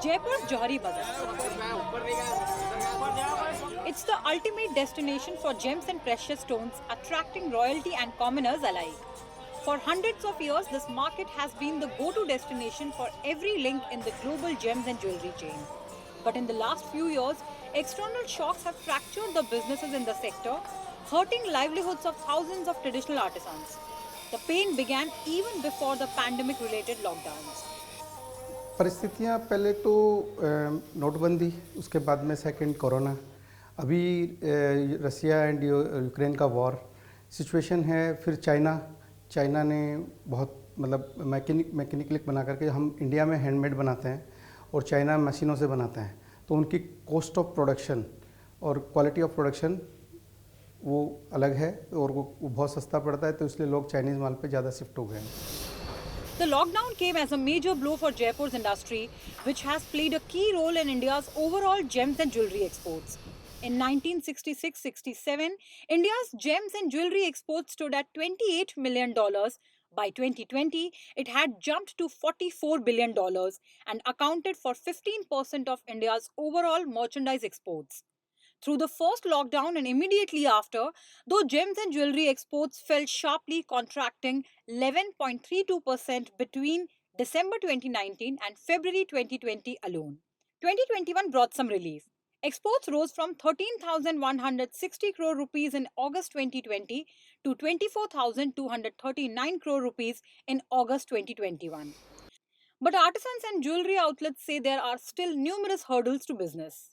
Jaipur's Johari Bazaar. It's the ultimate destination for gems and precious stones, attracting royalty and commoners alike. For hundreds of years, this market has been the go-to destination for every link in the global gems and jewelry chain. But in the last few years, external shocks have fractured the businesses in the sector, hurting livelihoods of thousands of traditional artisans. The pain began even before the pandemic-related lockdowns. परिस्थितियाँ पहले तो नोटबंदी, उसके बाद में second corona, अभी Russia and Ukraine का war situation है। फिर चाइना ने बहुत मतलब मैकेनिकल बना करके, हम इंडिया में हैंडमेड बनाते हैं और चाइना मशीनों से बनाते हैं, तो उनकी कॉस्ट ऑफ प्रोडक्शन और क्वालिटी ऑफ प्रोडक्शन वो अलग है और वो बहुत सस्ता पड़ता है, तो इसलिए लोग चाइनीज़ माल पे ज़्यादा शिफ्ट हो गए हैं। The lockdown came as a major blow for Jaipur's industry, which has played a key role in India's overall gems and jewelry exports. In 1966-67, India's gems and jewelry exports stood at $28 million. By 2020, it had jumped to $44 billion and accounted for 15% of India's overall merchandise exports. Through the first lockdown and immediately after, though gems and jewelry exports fell sharply, contracting 11.32% between December 2019 and February 2020 alone. 2021 brought some relief. Exports rose from 13,160 crore rupees in August 2020 to 24,239 crore rupees in August 2021. But artisans and jewelry outlets say there are still numerous hurdles to business.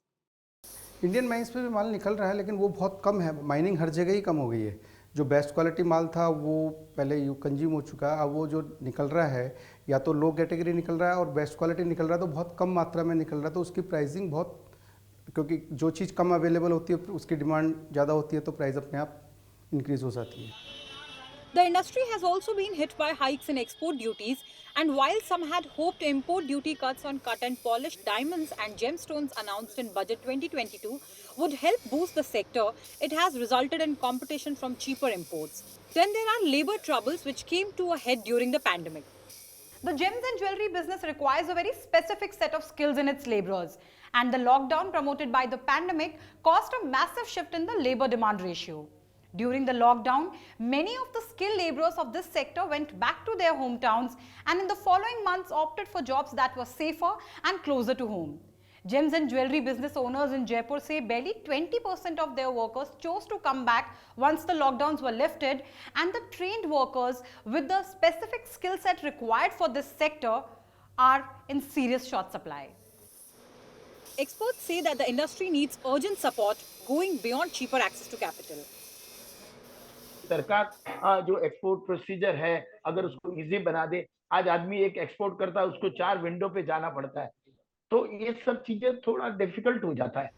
Indian mines पे भी माल निकल रहा है, लेकिन वो बहुत कम है। Mining हर जगह ही कम हो गई है। जो बेस्ट क्वालिटी माल था वो पहले कंज्यूम हो चुका है। अब वो जो निकल रहा है, या तो लो कैटेगरी निकल रहा है और बेस्ट क्वालिटी निकल रहा है, तो बहुत कम मात्रा में निकल रहा है, तो उसकी प्राइसिंग बहुत, क्योंकि जो चीज़ कम अवेलेबल होती है उसकी डिमांड ज़्यादा होती है, तो प्राइस अपने आप इंक्रीज़ हो जाती है। The industry has also been hit by hikes in export duties, and while some had hoped import duty cuts on cut and polished diamonds and gemstones announced in Budget 2022 would help boost the sector, it has resulted in competition from cheaper imports. Then there are labor troubles which came to a head during the pandemic. The gems and jewelry business requires a very specific set of skills in its laborers, and the lockdown promoted by the pandemic caused a massive shift in the labor demand ratio. During the lockdown, many of the skilled laborers of this sector went back to their hometowns and in the following months opted for jobs that were safer and closer to home. Gems and jewelry business owners in Jaipur say barely 20% of their workers chose to come back once the lockdowns were lifted, and the trained workers with the specific skill set required for this sector are in serious short supply. Experts say that the industry needs urgent support going beyond cheaper access to capital. सरकार जो export procedure है अगर उसको easy बना दे, आज आदमी एक export करता है उसको 4 विंडो पे जाना पड़ता है, तो ये सब चीजें थोड़ा डिफिकल्ट हो जाता है।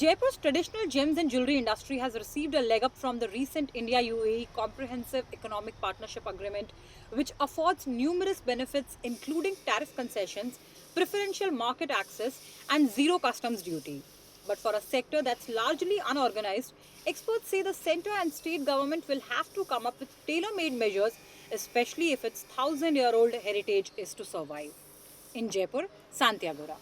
Jaipur's traditional gems and jewelry industry has received a leg up from the recent India-UAE Comprehensive Economic Partnership Agreement, which affords numerous benefits including tariff concessions, preferential market access and zero customs duty. But for a sector that's largely unorganized, experts say the centre and state government will have to come up with tailor-made measures, especially if its 1,000-year-old heritage is to survive. In Jaipur, Santia Gora.